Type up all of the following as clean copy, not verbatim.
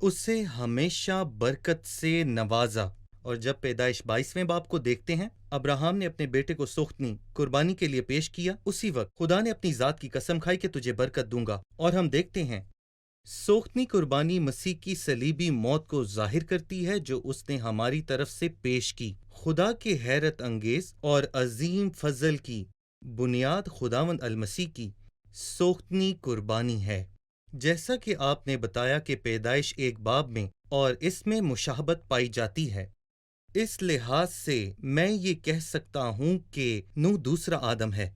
اسے ہمیشہ برکت سے نوازا۔ اور جب پیدائش 22ویں باب کو دیکھتے ہیں، ابراہم نے اپنے بیٹے کو سوختنی قربانی کے لیے پیش کیا، اسی وقت خدا نے اپنی ذات کی قسم کھائی کہ تجھے برکت دوں گا، اور ہم دیکھتے ہیں سوختنی قربانی مسیح کی صلیبی موت کو ظاہر کرتی ہے جو اس نے ہماری طرف سے پیش کی۔ خدا کے حیرت انگیز اور عظیم فضل کی بنیاد خداوند المسیح کی سوختنی قربانی ہے، جیسا کہ آپ نے بتایا کہ پیدائش 1 باب میں اور اس میں مشابہت پائی جاتی ہے۔ اس لحاظ سے میں یہ کہہ سکتا ہوں کہ نوح دوسرا آدم ہے۔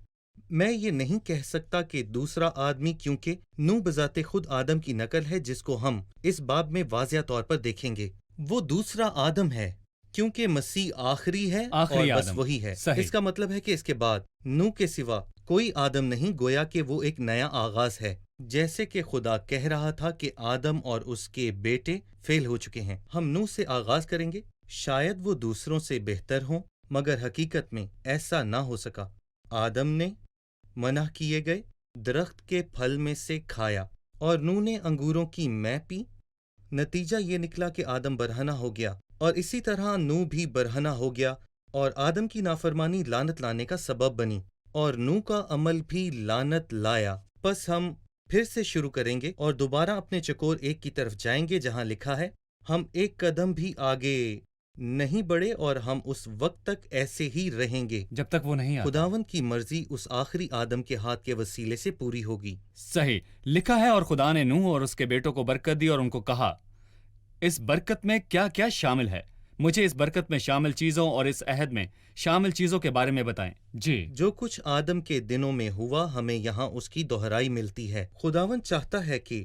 میں یہ نہیں کہہ سکتا کہ دوسرا آدمی، کیونکہ نوح بذات خود آدم کی نقل ہے جس کو ہم اس باب میں واضح طور پر دیکھیں گے۔ وہ دوسرا آدم ہے کیونکہ مسیح آخری ہے آخری اور بس آدم، وہی ہے۔ صحیح۔ اس کا مطلب ہے کہ اس کے بعد نوح کے سوا کوئی آدم نہیں، گویا کہ وہ ایک نیا آغاز ہے، جیسے کہ خدا کہہ رہا تھا کہ آدم اور اس کے بیٹے فیل ہو چکے ہیں۔ ہم نوح سے آغاز کریں گے۔ شاید وہ دوسروں سے بہتر ہوں، مگر حقیقت میں ایسا نہ ہو سکا۔ آدم نے منع کیے گئے درخت کے پھل میں سے کھایا اور نوح نے انگوروں کی مے پی۔ نتیجہ یہ نکلا کہ آدم برہنہ ہو گیا، اور اسی طرح نوح بھی برہنہ ہو گیا، اور آدم کی نافرمانی لعنت لانے کا سبب بنی، اور نوح کا عمل بھی لعنت لایا۔ پس ہم پھر سے شروع کریں گے اور دوبارہ اپنے چکور 1 کی طرف جائیں گے جہاں لکھا ہے، ہم ایک قدم بھی آگے نہیں بڑھے اور ہم اس وقت تک ایسے ہی رہیں گے جب تک وہ نہیں آتا۔ خداوند کی مرضی اس آخری آدم کے ہاتھ کے وسیلے سے پوری ہوگی۔ صحیح لکھا ہے، اور خدا نے نوح اور اس کے بیٹوں کو برکت دی اور ان کو کہا۔ اس برکت میں کیا کیا شامل ہے؟ مجھے اس برکت میں شامل چیزوں اور اس عہد میں شامل چیزوں کے بارے میں بتائیں۔ جی، جو کچھ آدم کے دنوں میں ہوا ہمیں یہاں اس کی دہرائی ملتی ہے۔ خداوند چاہتا ہے کہ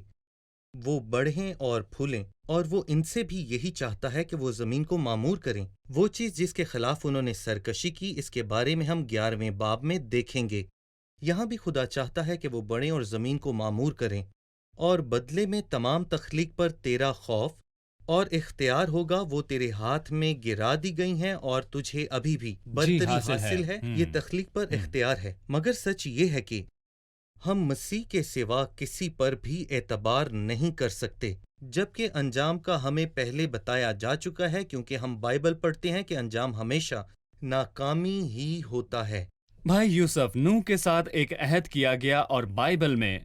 وہ بڑھیں اور پھولیں، اور وہ ان سے بھی یہی چاہتا ہے کہ وہ زمین کو معمور کریں۔ وہ چیز جس کے خلاف انہوں نے سرکشی کی، اس کے بارے میں ہم 11ویں باب میں دیکھیں گے۔ یہاں بھی خدا چاہتا ہے کہ وہ بڑھیں اور زمین کو معمور کریں، اور بدلے میں تمام تخلیق پر تیرا خوف اور اختیار ہوگا۔ وہ تیرے ہاتھ میں گرا دی گئی ہیں اور تجھے ابھی بھی برتری حاصل ہے۔ یہ تخلیق پر اختیار ہے، مگر سچ یہ ہے کہ ہم مسیح کے سوا کسی پر بھی اعتبار نہیں کر سکتے، جبکہ انجام کا ہمیں پہلے بتایا جا چکا ہے، کیونکہ ہم بائبل پڑھتے ہیں کہ انجام ہمیشہ ناکامی ہی ہوتا ہے۔ بھائی یوسف، نوح کے ساتھ ایک عہد کیا گیا، اور بائبل میں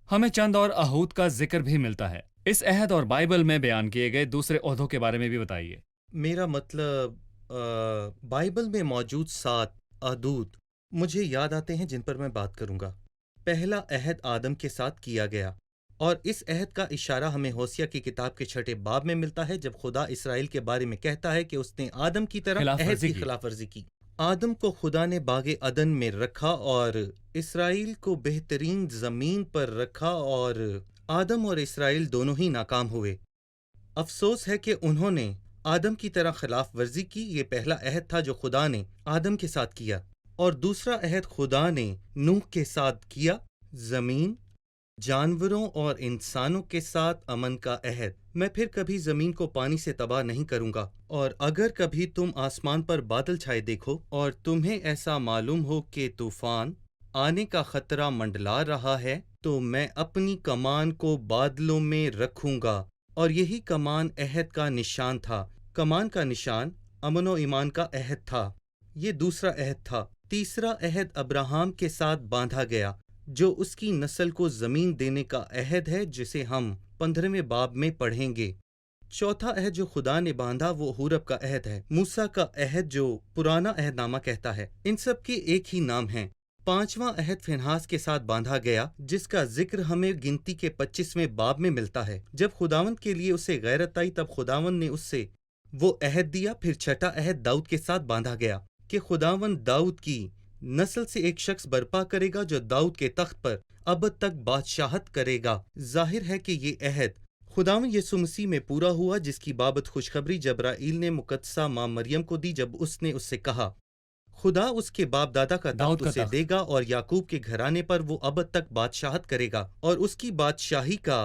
ہمیں چند اور عہود کا ذکر بھی ملتا ہے۔ اس عہد اور بائبل میں بیان کیے گئے دوسرے عہدوں کے بارے میں بھی بتائیے۔ میرا مطلب بائبل میں موجود 7 عہود مجھے یاد آتے ہیں جن پر میں بات کروں گا۔ پہلا عہد آدم کے ساتھ کیا گیا، اور اس عہد کا اشارہ ہمیں ہوسیہ کی کتاب کے 6 باب میں ملتا ہے، جب خدا اسرائیل کے بارے میں کہتا ہے کہ اس نے آدم کی طرح عہد کی خلاف ورزی کی۔ آدم کو خدا نے باغ عدن میں رکھا اور اسرائیل کو بہترین زمین پر رکھا، اور آدم اور اسرائیل دونوں ہی ناکام ہوئے۔ افسوس ہے کہ انہوں نے آدم کی طرح خلاف ورزی کی۔ یہ پہلا عہد تھا جو خدا نے آدم کے ساتھ کیا، اور دوسرا عہد خدا نے نوح کے ساتھ کیا، زمین، جانوروں اور انسانوں کے ساتھ امن کا عہد۔ میں پھر کبھی زمین کو پانی سے تباہ نہیں کروں گا، اور اگر کبھی تم آسمان پر بادل چھائے دیکھو اور تمہیں ایسا معلوم ہو کہ طوفان آنے کا خطرہ منڈلا رہا ہے، تو میں اپنی کمان کو بادلوں میں رکھوں گا۔ اور یہی کمان عہد کا نشان تھا۔ کمان کا نشان امن و ایمان کا عہد تھا۔ یہ دوسرا عہد تھا۔ تیسرا عہد ابراہم کے ساتھ باندھا گیا، جو اس کی نسل کو زمین دینے کا عہد ہے، جسے ہم 15ویں باب میں پڑھیں گے۔ چوتھا عہد جو خدا نے باندھا وہ حورب کا عہد ہے۔ موسیٰ کا عہد جو پرانا عہد نامہ کہتا ہے۔ ان سب کے ایک ہی نام ہیں۔ 5واں عہد فنہاس کے ساتھ باندھا گیا، جس کا ذکر ہمیں گنتی کے 25ویں باب میں ملتا ہے۔ جب خداوند کے لیے اسے غیرت آئی، تب خداوند نے اس سے وہ عہد دیا۔ پھر چھٹا عہد داؤد کے ساتھ باندھا گیا کہ خداوند داؤد کی نسل سے ایک شخص برپا کرے گا جو داؤد کے تخت پر ابد تک بادشاہت کرے گا۔ ظاہر ہے کہ یہ عہد خداوند یسوع مسیح میں پورا ہوا، جس کی بابت خوشخبری جبرائیل نے مقدسہ ماں مریم کو دی، جب اس نے اس سے کہا خدا اس کے باپ دادا کا تخت اسے دے گا، اور یعقوب کے گھرانے پر وہ ابد تک بادشاہت کرے گا، اور اس کی بادشاہی کا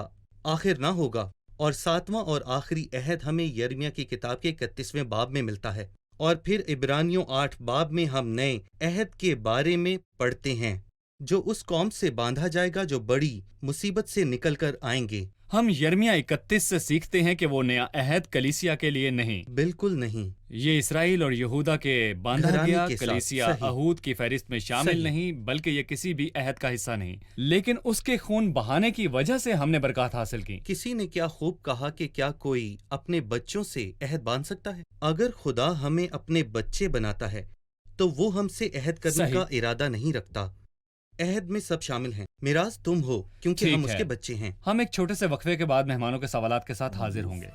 آخر نہ ہوگا۔ اور 7واں اور آخری عہد ہمیں یرمیہ کی کتاب کے 31ویں باب میں ملتا ہے۔ اور پھر عبرانیوں 8 باب میں ہم نئے عہد کے بارے میں پڑھتے ہیں۔ جو اس قوم سے باندھا جائے گا جو بڑی مصیبت سے نکل کر آئیں گے۔ ہم یرمیہ 31 سے سیکھتے ہیں کہ وہ نیا عہد کلیسیا کے لیے نہیں، بالکل نہیں، یہ اسرائیل اور یہودا کے باندھا گھرانے گیا کے ساتھ، کلیسیا صحیح، عہود کی فہرست میں شامل صحیح۔ نہیں، بلکہ یہ کسی بھی عہد کا حصہ نہیں، لیکن اس کے خون بہانے کی وجہ سے ہم نے برکات حاصل کی۔ کسی نے کیا خوب کہا کہ کیا کوئی اپنے بچوں سے عہد باندھ سکتا ہے؟ اگر خدا ہمیں اپنے بچے بناتا ہے تو وہ ہم سے عہد کرنے صحیح۔ کا ارادہ نہیں رکھتا۔ عہد میں سب شامل ہیں، میراث تم ہو کیونکہ ٹھیک ہم اس ہے، کے بچے ہیں۔ ہم ایک چھوٹے سے وقفے کے بعد مہمانوں کے سوالات کے ساتھ حاضر ہوں گے۔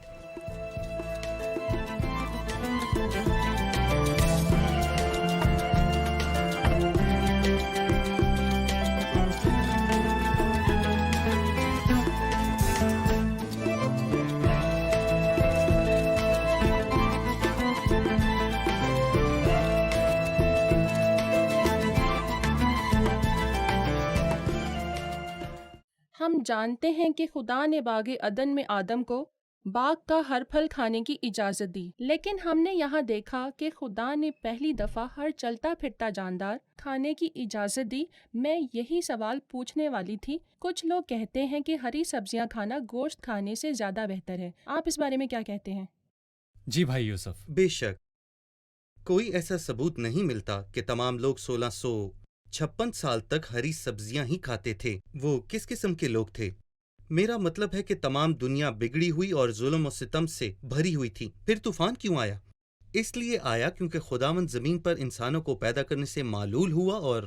ہم جانتے ہیں کہ خدا نے باغ عدن میں آدم کو باغ کا ہر پھل کھانے کی اجازت دی، لیکن ہم نے یہاں دیکھا کہ خدا نے پہلی دفعہ ہر چلتا پھرتا جاندار کھانے کی اجازت دی۔ میں یہی سوال پوچھنے والی تھی۔ کچھ لوگ کہتے ہیں کہ ہری سبزیاں کھانا گوشت کھانے سے زیادہ بہتر ہے، آپ اس بارے میں کیا کہتے ہیں؟ جی بھائی یوسف، بے شک کوئی ایسا ثبوت نہیں ملتا کہ تمام لوگ 1656 سال تک ہری سبزیاں ہی کھاتے تھے۔ وہ کس قسم کے لوگ تھے؟ میرا مطلب ہے کہ تمام دنیا بگڑی ہوئی اور ظلم و ستم سے بھری ہوئی تھی۔ پھر طوفان کیوں آیا؟ اس لیے آیا کیونکہ خداوند زمین پر انسانوں کو پیدا کرنے سے معلول ہوا اور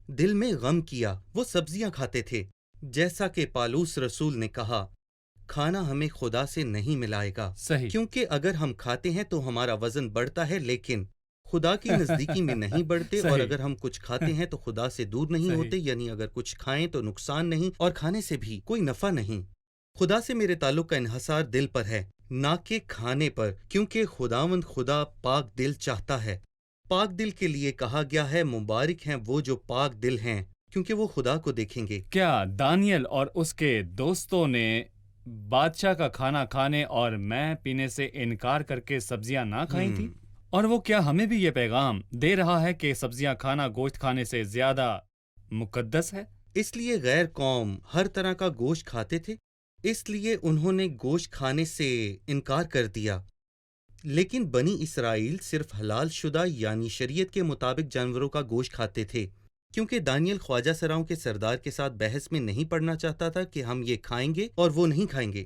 دل میں غم کیا۔ وہ سبزیاں کھاتے تھے، جیسا کہ پالوس رسول نے کہا، کھانا ہمیں خدا سے نہیں ملائے گا، صحیح، کیونکہ اگر ہم کھاتے ہیں تو ہمارا وزن بڑھتا ہے لیکن خدا کی نزدیکی میں نہیں بڑھتے، اور صحیح۔ اگر ہم کچھ کھاتے ہیں تو خدا سے دور نہیں صحیح۔ ہوتے، یعنی اگر کچھ کھائیں تو نقصان نہیں اور کھانے سے بھی کوئی نفع نہیں۔ خدا سے میرے تعلق کا انحصار دل پر ہے، نہ کہ کھانے پر، کیونکہ خداوند خدا پاک دل چاہتا ہے۔ پاک دل کے لیے کہا گیا ہے، مبارک ہیں وہ جو پاک دل ہیں، کیونکہ وہ خدا کو دیکھیں گے۔ کیا دانیل اور اس کے دوستوں نے بادشاہ کا کھانا کھانے اور میں پینے سے انکار کر کے سبزیاں نہ کھائی تھیں؟ اور وہ کیا ہمیں بھی یہ پیغام دے رہا ہے کہ سبزیاں کھانا گوشت کھانے سے زیادہ مقدس ہے؟ اس لیے غیر قوم ہر طرح کا گوشت کھاتے تھے، اس لیے انہوں نے گوشت کھانے سے انکار کر دیا۔ لیکن بنی اسرائیل صرف حلال شدہ یعنی شریعت کے مطابق جانوروں کا گوشت کھاتے تھے، کیونکہ دانیل خواجہ سراؤں کے سردار کے ساتھ بحث میں نہیں پڑنا چاہتا تھا کہ ہم یہ کھائیں گے اور وہ نہیں کھائیں گے،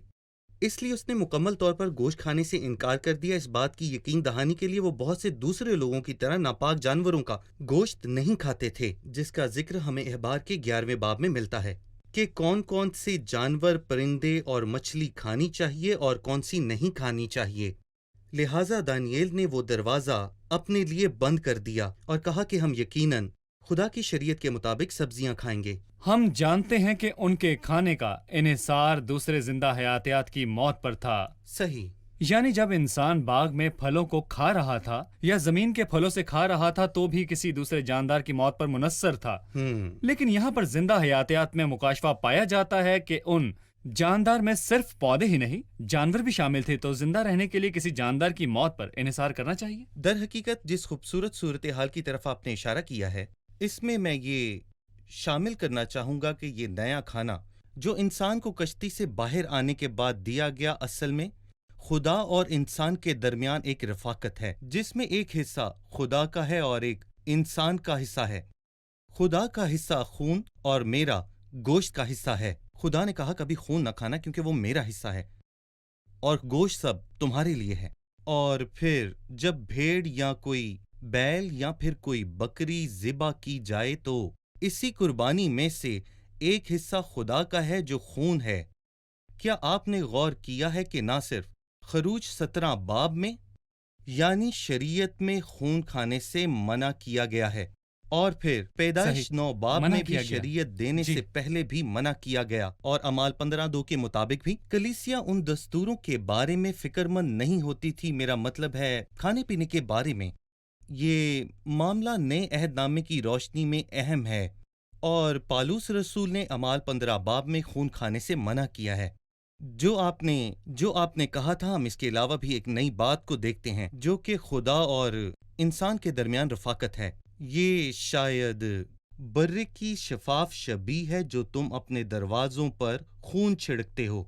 اس لیے اس نے مکمل طور پر گوشت کھانے سے انکار کر دیا۔ اس بات کی یقین دہانی کے لیے وہ بہت سے دوسرے لوگوں کی طرح ناپاک جانوروں کا گوشت نہیں کھاتے تھے، جس کا ذکر ہمیں احبار کے 11ویں باب میں ملتا ہے کہ کون کون سے جانور، پرندے اور مچھلی کھانی چاہیے اور کون سی نہیں کھانی چاہیے۔ لہٰذا دانیل نے وہ دروازہ اپنے لیے بند کر دیا اور کہا کہ ہم یقیناً خدا کی شریعت کے مطابق سبزیاں کھائیں گے۔ ہم جانتے ہیں کہ ان کے کھانے کا انحصار دوسرے زندہ حیاتیات کی موت پر تھا۔ صحیح، یعنی جب انسان باغ میں پھلوں کو کھا رہا تھا یا زمین کے پھلوں سے کھا رہا تھا تو بھی کسی دوسرے جاندار کی موت پر منحصر تھا۔ لیکن یہاں پر زندہ حیاتیات میں مکاشفہ پایا جاتا ہے کہ ان جاندار میں صرف پودے ہی نہیں، جانور بھی شامل تھے، تو زندہ رہنے کے لیے کسی جاندار کی موت پر انحصار کرنا چاہیے۔ در حقیقت جس خوبصورت صورتحال کی طرف آپ نے اشارہ کیا ہے، اس میں یہ شامل کرنا چاہوں گا کہ یہ نیا کھانا جو انسان کو کشتی سے باہر آنے کے بعد دیا گیا، اصل میں خدا اور انسان کے درمیان ایک رفاقت ہے، جس میں ایک حصہ خدا کا ہے اور ایک انسان کا حصہ ہے۔ خدا کا حصہ خون اور میرا گوشت کا حصہ ہے۔ خدا نے کہا کبھی خون نہ کھانا کیونکہ وہ میرا حصہ ہے اور گوشت سب تمہارے لیے ہے۔ اور پھر جب بھیڑ یا کوئی بیل یا پھر کوئی بکری ذبح کی جائے تو اسی قربانی میں سے ایک حصہ خدا کا ہے جو خون ہے۔ کیا آپ نے غور کیا ہے کہ نہ صرف خروج 17 باب میں یعنی شریعت میں خون کھانے سے منع کیا گیا ہے، اور پھر پیدائش صحیح، 9 باب منع میں بھی کیا گیا۔ شریعت دینے جی۔ سے پہلے بھی منع کیا گیا، اور اعمال 15:2 کے مطابق بھی کلیسیا ان دستوروں کے بارے میں فکر مند نہیں ہوتی تھی۔ میرا مطلب ہے کھانے پینے کے بارے میں یہ معاملہ نئے عہد نامے کی روشنی میں اہم ہے، اور پالوس رسول نے اعمال 15 باب میں خون کھانے سے منع کیا ہے۔ جو آپ نے کہا تھا، ہم اس کے علاوہ بھی ایک نئی بات کو دیکھتے ہیں جو کہ خدا اور انسان کے درمیان رفاقت ہے۔ یہ شاید برے کی شفاف شبیہ ہے جو تم اپنے دروازوں پر خون چھڑکتے ہو،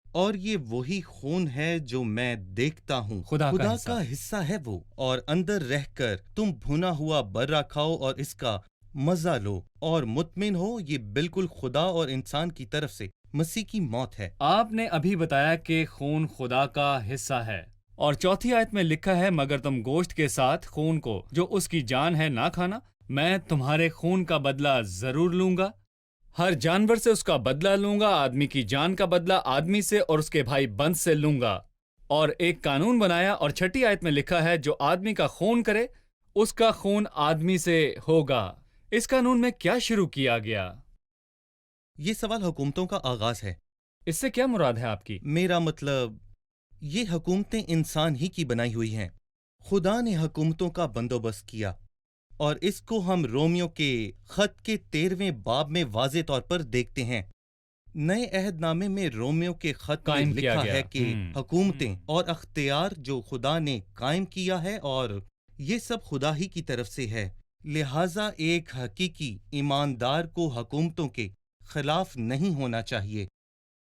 اور یہ وہی خون ہے جو میں دیکھتا ہوں۔ خدا کا حصہ۔ کا حصہ ہے وہ، اور اندر رہ کر تم بھنا ہوا برا کھاؤ اور اس کا مزہ لو، اور مطمئن ہو یہ بالکل خدا اور انسان کی طرف سے مسیح کی موت ہے۔ آپ نے ابھی بتایا کہ خون خدا کا حصہ ہے، اور چوتھی آیت میں لکھا ہے مگر تم گوشت کے ساتھ خون کو جو اس کی جان ہے نہ کھانا، میں تمہارے خون کا بدلہ ضرور لوں گا، ہر جانور سے اس کا بدلہ لوں گا، آدمی کی جان کا بدلہ آدمی سے اور اس کے بھائی بند سے لوں گا۔ اور ایک قانون بنایا، اور چھٹی آیت میں لکھا ہے جو آدمی کا خون کرے اس کا خون آدمی سے ہوگا۔ اس قانون میں کیا شروع کیا گیا؟ یہ سوال حکومتوں کا آغاز ہے۔ اس سے کیا مراد ہے آپ کی؟ میرا مطلب یہ حکومتیں انسان ہی کی بنائی ہوئی ہیں۔ خدا نے حکومتوں کا بندوبست کیا، اور اس کو ہم رومیو کے خط کے 13ویں باب میں واضح طور پر دیکھتے ہیں۔ نئے عہد نامے میں رومیو کے خط میں قائم کیا لکھا گیا۔ ہے کہ حکومتیں اور اختیار جو خدا نے قائم کیا ہے، اور یہ سب خدا ہی کی طرف سے ہے، لہٰذا ایک حقیقی ایماندار کو حکومتوں کے خلاف نہیں ہونا چاہیے۔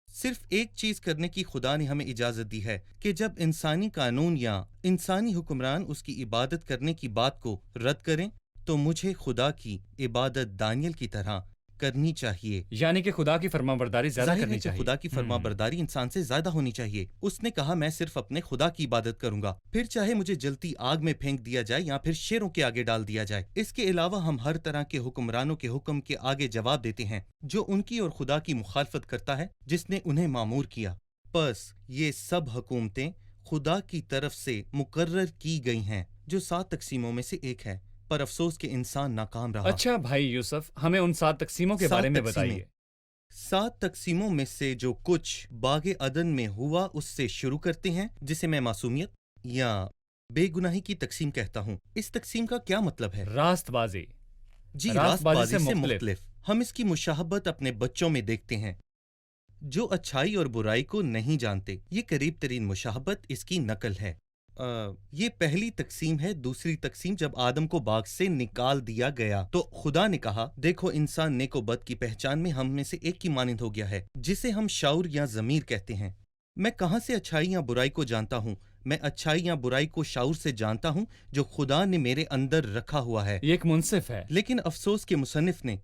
صرف ایک چیز کرنے کی خدا نے ہمیں اجازت دی ہے کہ جب انسانی قانون یا انسانی حکمران اس کی عبادت کرنے کی بات کو رد کریں تو مجھے خدا کی عبادت دانیل کی طرح کرنی چاہیے۔ یعنی کہ خدا کی فرمانبرداری زیادہ ظاہر ہے کرنی کہ چاہیے۔ خدا کی فرما برداری انسان سے زیادہ ہونی چاہیے۔ اس نے کہا میں صرف اپنے خدا کی عبادت کروں گا، پھر چاہے مجھے جلتی آگ میں پھینک دیا جائے یا پھر شیروں کے آگے ڈال دیا جائے۔ اس کے علاوہ ہم ہر طرح کے حکمرانوں کے حکم کے آگے جواب دیتے ہیں جو ان کی اور خدا کی مخالفت کرتا ہے جس نے انہیں معمور کیا۔ پس یہ سب حکومتیں خدا کی طرف سے مقرر کی گئی ہیں جو 7 تقسیموں میں سے ایک ہے، پر افسوس کہ انسان ناکام رہا۔ اچھا بھائی یوسف، ہمیں ان 7 تقسیموں کے بارے میں بتائیے۔ 7 تقسیموں میں سے جو کچھ باغ عدن میں ہوا اس سے شروع کرتے ہیں، جسے میں معصومیت یا بے گناہی کی تقسیم کہتا ہوں۔ اس تقسیم کا کیا مطلب ہے؟ راست بازی۔ جی، راست راست بازی بازی سے سے مختلف۔ مختلف۔ ہم اس کی مشابہت اپنے بچوں میں دیکھتے ہیں جو اچھائی اور برائی کو نہیں جانتے۔ یہ قریب ترین مشابہت اس کی نقل ہے۔ یہ پہلی تقسیم ہے۔ دوسری تقسیم جب آدم کو باغ سے نکال دیا گیا تو خدا نے کہا دیکھو انسان نیک و بد کی پہچان میں ہم میں سے ایک کی مانند ہو گیا ہے، جسے ہم شعور یا ضمیر کہتے ہیں۔ میں کہاں سے اچھائی یا برائی کو جانتا ہوں؟ میں اچھائی یا برائی کو شعور سے جانتا ہوں جو خدا نے میرے اندر رکھا ہوا ہے۔ یہ ایک منصف ہے۔ لیکن افسوس کے مصنف نے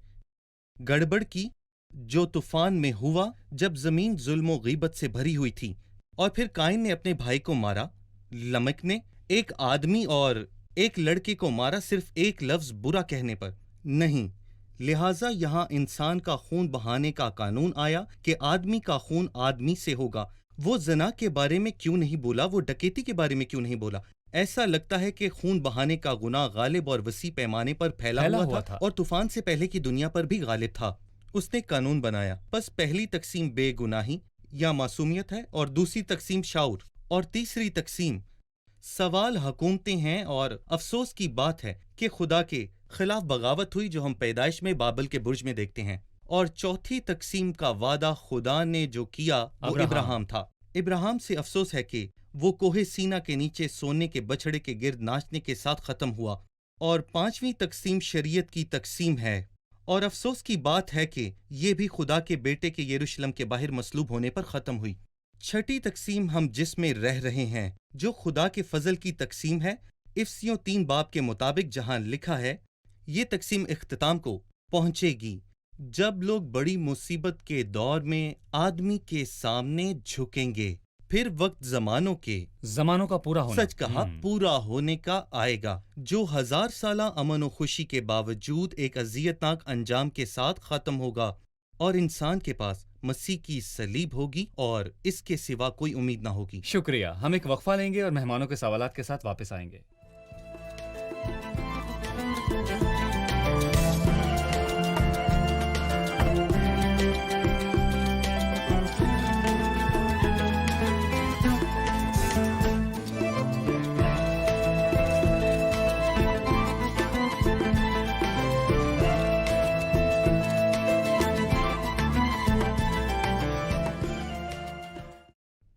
گڑبڑ کی جو طوفان میں ہوا جب زمین ظلم و غیبت سے بھری ہوئی تھی، اور پھر قائن نے اپنے بھائی کو مارا۔ لمک نے ایک آدمی اور ایک لڑکے کو مارا صرف ایک لفظ برا کہنے پر نہیں، لہٰذا یہاں انسان کا خون بہانے کا قانون آیا کہ آدمی کا خون آدمی سے ہوگا۔ وہ زنا کے بارے میں کیوں نہیں بولا؟ وہ ڈکیتی کے بارے میں کیوں نہیں بولا؟ ایسا لگتا ہے کہ خون بہانے کا گناہ غالب اور وسیع پیمانے پر پھیلا ہوا تھا اور طوفان سے پہلے کی دنیا پر بھی غالب تھا۔ اس نے قانون بنایا۔ بس پہلی تقسیم بے گناہی یا معصومیت ہے، اور دوسری تقسیم شعور، اور تیسری تقسیم سوال حکومتیں ہیں۔ اور افسوس کی بات ہے کہ خدا کے خلاف بغاوت ہوئی جو ہم پیدائش میں بابل کے برج میں دیکھتے ہیں۔ اور چوتھی تقسیم کا وعدہ خدا نے جو کیا وہ ابراہیم تھا۔ ابراہیم سے افسوس ہے کہ وہ کوہ سینا کے نیچے سونے کے بچڑے کے گرد ناچنے کے ساتھ ختم ہوا۔ اور پانچویں تقسیم شریعت کی تقسیم ہے، اور افسوس کی بات ہے کہ یہ بھی خدا کے بیٹے کے یروشلم کے باہر مصلوب ہونے پر ختم ہوئی۔ چھٹی تقسیم ہم جس میں رہ رہے ہیں جو خدا کے فضل کی تقسیم ہے، افسیوں 3 باب کے مطابق جہاں لکھا ہے یہ تقسیم اختتام کو پہنچے گی جب لوگ بڑی مصیبت کے دور میں آدمی کے سامنے جھکیں گے، پھر وقت زمانوں کا پورا ہونا، سچ کہا پورا ہونے کا آئے گا، جو 1000 سالہ امن و خوشی کے باوجود ایک اذیتناک انجام کے ساتھ ختم ہوگا، اور انسان کے پاس مسیح کی صلیب ہوگی اور اس کے سوا کوئی امید نہ ہوگی۔ شکریہ۔ ہم ایک وقفہ لیں گے اور مہمانوں کے سوالات کے ساتھ واپس آئیں گے۔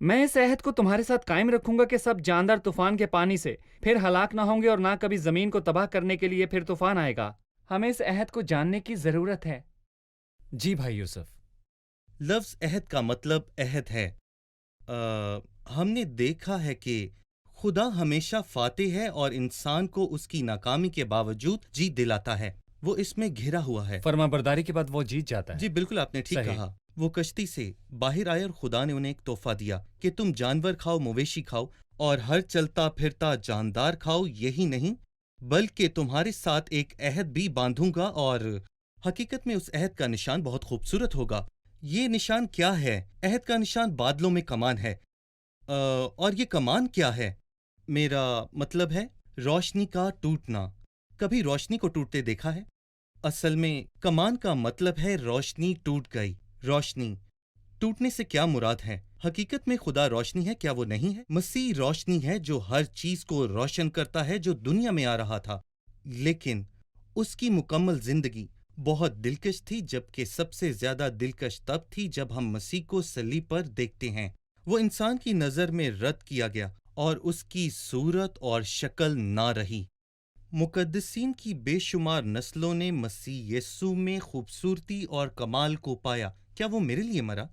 میں اس عہد کو تمہارے ساتھ قائم رکھوں گا کہ سب جاندار طوفان کے پانی سے پھر ہلاک نہ ہوں گے، اور نہ کبھی زمین کو تباہ کرنے کے لیے پھر طوفان آئے گا۔ ہمیں اس عہد کو جاننے کی ضرورت ہے۔ جی بھائی یوسف۔ لفظ عہد کا مطلب عہد ہے۔ ہم نے دیکھا ہے کہ خدا ہمیشہ فاتح ہے اور انسان کو اس کی ناکامی کے باوجود جیت دلاتا ہے۔ وہ اس میں گھرا ہوا ہے۔ فرما برداری کے بعد وہ جیت جاتا ہے۔ جی بالکل، آپ نے ٹھیک صحیح۔ کہا۔ وہ کشتی سے باہر آئے اور خدا نے انہیں ایک تحفہ دیا کہ تم جانور کھاؤ، مویشی کھاؤ اور ہر چلتا پھرتا جاندار کھاؤ، یہی نہیں بلکہ تمہارے ساتھ ایک عہد بھی باندھوں گا، اور حقیقت میں اس عہد کا نشان بہت خوبصورت ہوگا۔ یہ نشان کیا ہے؟ عہد کا نشان بادلوں میں کمان ہے۔ اور یہ کمان کیا ہے؟ میرا مطلب ہے روشنی کا ٹوٹنا۔ کبھی روشنی کو ٹوٹتے دیکھا ہے؟ اصل میں کمان کا مطلب ہے روشنی ٹوٹ گئی۔ روشنی ٹوٹنے سے کیا مراد ہے؟ حقیقت میں خدا روشنی ہے، کیا وہ نہیں ہے؟ مسیح روشنی ہے جو ہر چیز کو روشن کرتا ہے جو دنیا میں آ رہا تھا، لیکن اس کی مکمل زندگی بہت دلکش تھی، جبکہ سب سے زیادہ دلکش تب تھی جب ہم مسیح کو صلیب پر دیکھتے ہیں۔ وہ انسان کی نظر میں رد کیا گیا اور اس کی صورت اور شکل نہ رہی۔ مقدسین کی بے شمار نسلوں نے مسیح یسوع میں خوبصورتی اور کمال کو پایا۔ کیا وہ میرے لیے مرا؟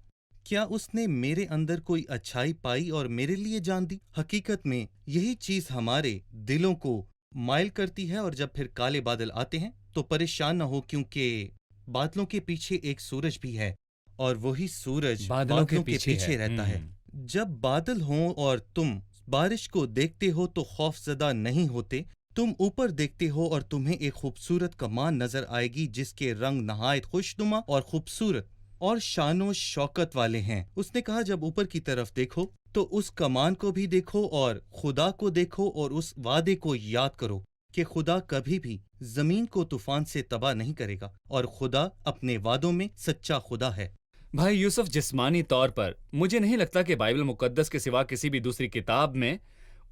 کیا اس نے میرے اندر کوئی اچھائی پائی اور میرے لیے جان دی؟ حقیقت میں یہی چیز ہمارے دلوں کو مائل کرتی ہے، اور جب پھر کالے بادل آتے ہیں تو پریشان نہ ہو، کیونکہ بادلوں کے پیچھے ایک سورج بھی ہے، اور وہی سورج بادلوں کے پیچھے رہتا ہے۔ جب بادل ہوں اور تم بارش کو دیکھتے ہو تو خوف زدہ نہیں ہوتے۔ تم اوپر دیکھتے ہو اور تمہیں ایک خوبصورت کمان نظر آئے گی جس کے رنگ نہایت خوشنما اور خوبصورت اور شان و شوکت والے ہیں۔ اس نے کہا جب اوپر کی طرف دیکھو تو اس کمان کو بھی دیکھو اور خدا کو دیکھو، اور اس وعدے کو یاد کرو کہ خدا کبھی بھی زمین کو طوفان سے تباہ نہیں کرے گا، اور خدا اپنے وعدوں میں سچا خدا ہے۔ بھائی یوسف، جسمانی طور پر مجھے نہیں لگتا کہ بائبل مقدس کے سوا کسی بھی دوسری کتاب میں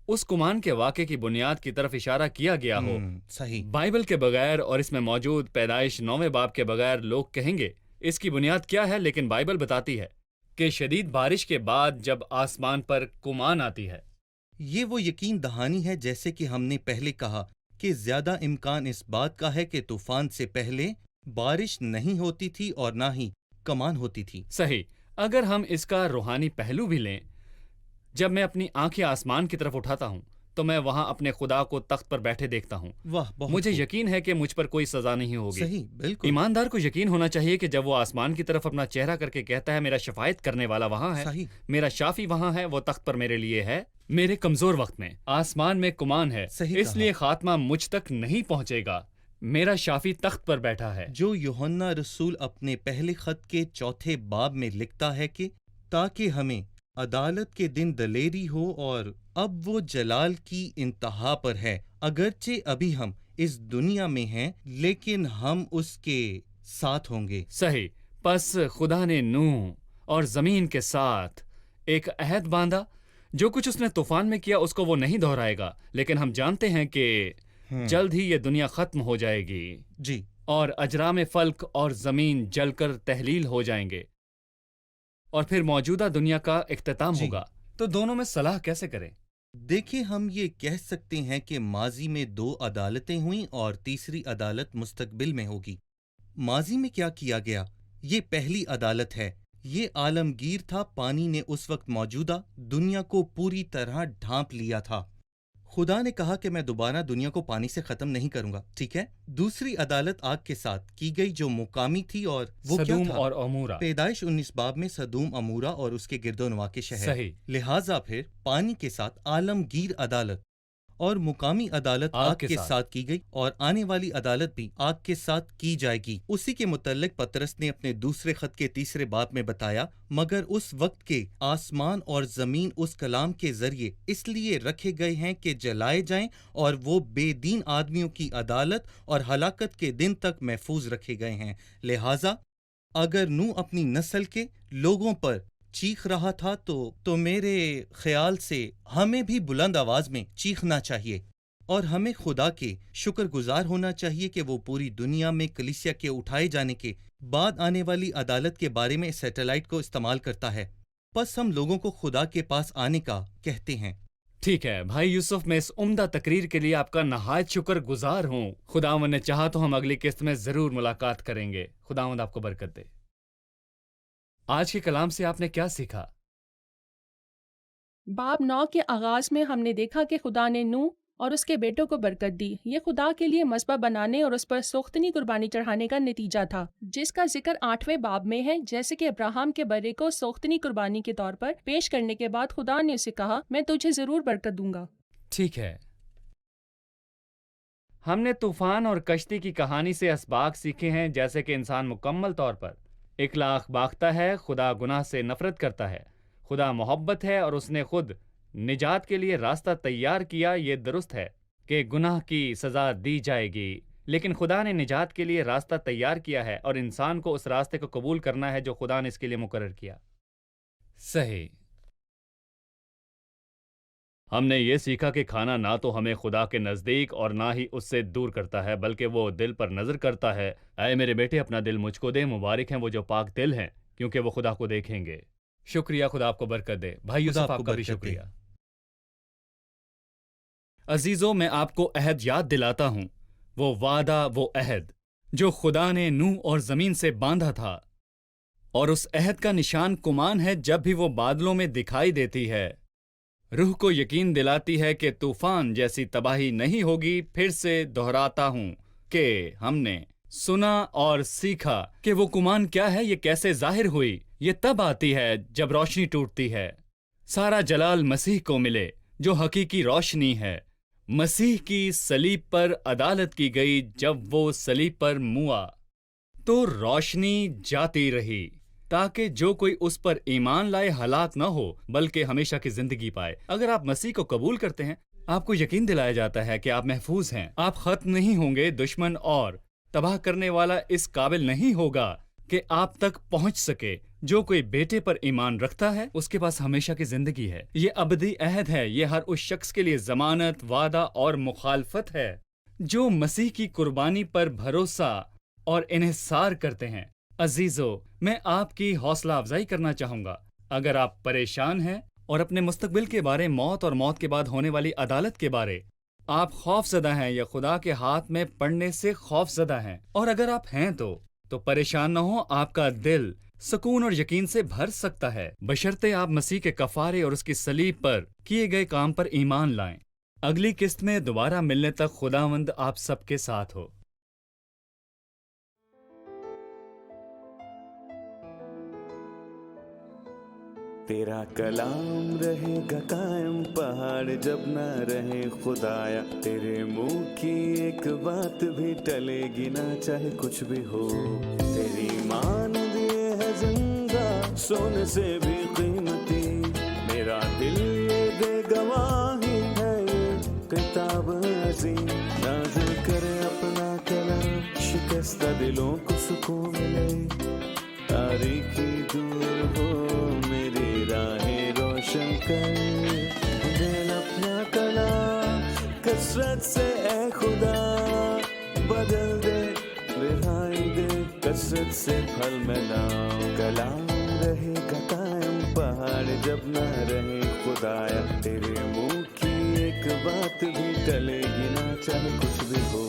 اس کمان کے واقعے کی بنیاد کی طرف اشارہ کیا گیا ہو۔ صحیح۔ بائبل کے بغیر اور اس میں موجود پیدائش 9ویں باب کے بغیر لوگ کہیں گے اس کی بنیاد کیا ہے، لیکن بائبل بتاتی ہے کہ شدید بارش کے بعد جب آسمان پر کمان آتی ہے۔ یہ وہ یقین دہانی ہے، جیسے کہ ہم نے پہلے کہا کہ زیادہ امکان اس بات کا ہے کہ طوفان سے پہلے بارش نہیں ہوتی تھی اور نہ ہی کمان ہوتی تھی۔ صحیح۔ اگر ہم اس کا روحانی پہلو بھی لیں، جب میں اپنی آنکھیں آسمان کی طرف اٹھاتا ہوں تو میں وہاں اپنے خدا کو تخت پر بیٹھے دیکھتا ہوں۔ واہ، بہت مجھے خوب۔ یقین ہے کہ مجھ پر کوئی سزا نہیں ہوگی۔ صحیح، بالکل۔ ایماندار کو یقین ہونا چاہیے کہ جب وہ آسمان کی طرف اپنا چہرہ کر کے کہتا ہے میرا شفاعت کرنے والا وہاں ہے، صحیح۔ میرا شافی وہاں ہے، وہ تخت پر میرے لیے ہے، میرے کمزور وقت میں آسمان میں کمان ہے، صحیح اس کہا۔ لیے خاتمہ مجھ تک نہیں پہنچے گا، میرا شافی تخت پر بیٹھا ہے۔ جو یوحنا رسول اپنے پہلے خط کے 4 باب میں لکھتا ہے کہ تاکہ ہمیں عدالت کے دن دلیری ہو، اور اب وہ جلال کی انتہا پر ہے، اگرچہ ابھی ہم اس دنیا میں ہیں لیکن ہم اس کے ساتھ ہوں گے۔ صحیح۔ پس خدا نے نوح اور زمین کے ساتھ ایک عہد باندھا۔ جو کچھ اس نے طوفان میں کیا اس کو وہ نہیں دہرائے گا، لیکن ہم جانتے ہیں کہ جلد ہی یہ دنیا ختم ہو جائے گی، جی، اور اجرام فلک اور زمین جل کر تحلیل ہو جائیں گے، اور پھر موجودہ دنیا کا اختتام جی۔ ہوگا۔ تو دونوں میں صلاح کیسے کریں؟ دیکھیں، ہم یہ کہہ سکتے ہیں کہ ماضی میں 2 عدالتیں ہوئیں اور تیسری عدالت مستقبل میں ہوگی۔ ماضی میں کیا کیا گیا؟ یہ پہلی عدالت ہے۔ یہ عالمگیر تھا، پانی نے اس وقت موجودہ دنیا کو پوری طرح ڈھانپ لیا تھا۔ خدا نے کہا کہ میں دوبارہ دنیا کو پانی سے ختم نہیں کروں گا، ٹھیک ہے؟ دوسری عدالت آگ کے ساتھ کی گئی جو مقامی تھی، اور وہ کیا سدوم تھا؟ اور عمورہ۔ پیدائش 19 باب میں سدوم امورہ اور اس کے گرد و نواح کے شہر۔ صحیح۔ لہٰذا پھر پانی کے ساتھ عالمگیر عدالت اور مقامی عدالت آگ آگ کے کے ساتھ ساتھ کی گئی، اور آنے والی عدالت بھی آگ کے ساتھ کی جائے گی۔ اسی کے متعلق پطرس نے اپنے دوسرے خط کے 3 باب میں بتایا، مگر اس وقت کے آسمان اور زمین اس کلام کے ذریعے اس لیے رکھے گئے ہیں کہ جلائے جائیں، اور وہ بے دین آدمیوں کی عدالت اور ہلاکت کے دن تک محفوظ رکھے گئے ہیں۔ لہٰذا اگر نوح اپنی نسل کے لوگوں پر چیخ رہا تھا تو میرے خیال سے ہمیں بھی بلند آواز میں چیخنا چاہیے، اور ہمیں خدا کے شکر گزار ہونا چاہیے کہ وہ پوری دنیا میں کلیسیا کے اٹھائے جانے کے بعد آنے والی عدالت کے بارے میں سیٹلائٹ کو استعمال کرتا ہے۔ پس ہم لوگوں کو خدا کے پاس آنے کا کہتے ہیں۔ ٹھیک ہے بھائی یوسف، میں اس عمدہ تقریر کے لیے آپ کا نہایت شکر گزار ہوں۔ خداوند نے چاہا تو ہم اگلی قسط میں ضرور ملاقات کریں گے۔ خداوند آپ کو برکت دے۔ آج کے کلام سے آپ نے کیا سیکھا؟ باب 9 کے آغاز میں ہم نے دیکھا کہ خدا نے نوح اور اس کے بیٹوں کو برکت دی۔ یہ خدا کے لیے مذبح بنانے اور اس پر سوختنی قربانی چڑھانے کا نتیجہ تھا، جس کا ذکر 8ویں باب میں ہے۔ جیسے کہ ابراہیم کے برے کو سوختنی قربانی کے طور پر پیش کرنے کے بعد خدا نے اسے کہا، میں تجھے ضرور برکت دوں گا۔ ٹھیک ہے، ہم نے طوفان اور کشتی کی کہانی سے اسباق سیکھے ہیں، جیسے کہ انسان مکمل طور پر اخلاق باختہ ہے، خدا گناہ سے نفرت کرتا ہے، خدا محبت ہے اور اس نے خود نجات کے لیے راستہ تیار کیا۔ یہ درست ہے کہ گناہ کی سزا دی جائے گی، لیکن خدا نے نجات کے لیے راستہ تیار کیا ہے اور انسان کو اس راستے کو قبول کرنا ہے جو خدا نے اس کے لیے مقرر کیا۔ صحیح۔ ہم نے یہ سیکھا کہ کھانا نہ تو ہمیں خدا کے نزدیک اور نہ ہی اس سے دور کرتا ہے، بلکہ وہ دل پر نظر کرتا ہے۔ اے میرے بیٹے، اپنا دل مجھ کو دے، مبارک ہیں وہ جو پاک دل ہیں، کیونکہ وہ خدا کو دیکھیں گے۔ شکریہ، خدا آپ کو برکت دے۔ بھائی خدا یوسف، آپ کو آپ کا بھی برکت دے۔ شکریہ۔ عزیزوں، میں آپ کو عہد یاد دلاتا ہوں، وہ وعدہ، وہ عہد جو خدا نے نوح اور زمین سے باندھا تھا، اور اس عہد کا نشان کمان ہے جب بھی وہ بادلوں میں دکھائی دیتی ہے۔ روح کو یقین دلاتی ہے کہ طوفان جیسی تباہی نہیں ہوگی۔ پھر سے دہراتا ہوں کہ ہم نے سنا اور سیکھا کہ وہ کمان کیا ہے، یہ کیسے ظاہر ہوئی۔ یہ تب آتی ہے جب روشنی ٹوٹتی ہے۔ سارا جلال مسیح کو ملے جو حقیقی روشنی ہے۔ مسیح کی صلیب پر عدالت کی گئی۔ جب وہ صلیب پر موا تو روشنی جاتی رہی، تاکہ جو کوئی اس پر ایمان لائے ہلاک نہ ہو بلکہ ہمیشہ کی زندگی پائے۔ اگر آپ مسیح کو قبول کرتے ہیں، آپ کو یقین دلایا جاتا ہے کہ آپ محفوظ ہیں، آپ ختم نہیں ہوں گے۔ دشمن اور تباہ کرنے والا اس قابل نہیں ہوگا کہ آپ تک پہنچ سکے۔ جو کوئی بیٹے پر ایمان رکھتا ہے، اس کے پاس ہمیشہ کی زندگی ہے۔ یہ ابدی عہد ہے۔ یہ ہر اس شخص کے لیے ضمانت، وعدہ اور مخالفت ہے جو مسیح کی قربانی پر بھروسہ اور انحصار کرتے ہیں۔ عزیزو، میں آپ کی حوصلہ افزائی کرنا چاہوں گا۔ اگر آپ پریشان ہیں اور اپنے مستقبل کے بارے، موت اور موت کے بعد ہونے والی عدالت کے بارے آپ خوف زدہ ہیں یا خدا کے ہاتھ میں پڑنے سے خوف زدہ ہیں، اور اگر آپ ہیں تو پریشان نہ ہو، آپ کا دل سکون اور یقین سے بھر سکتا ہے، بشرطے آپ مسیح کے کفارے اور اس کی صلیب پر کیے گئے کام پر ایمان لائیں۔ اگلی قسط میں دوبارہ ملنے تک خداوند آپ سب کے ساتھ ہو۔ تیرا کلام رہے گا قائم، پہاڑ جب نہ رہے خدایا، تیرے منہ کی ایک بات بھی ٹلے گی نہ، چاہے کچھ بھی ہو۔ تیری مان دیے ہے زندہ، سونے سے بھی قیمتی، میرا دل یہ دے گواہی ہے، یہ کتاب عظیم نازل کرے اپنا کلام، شکستہ دلوں کو سکون ملے، تاریکی دور ہو میری راہیں روشن کر، دل اپنا کلام کثرت سے اے خدا بدل دے، رہائی دے کثرت سے پھل میں لاؤ۔ کلام رہے گا قائم، پہاڑ جب نہ رہے خدایا، تیرے منہ کی ایک بات بھی ٹلے گی نہ، چاہے کچھ بھی ہو۔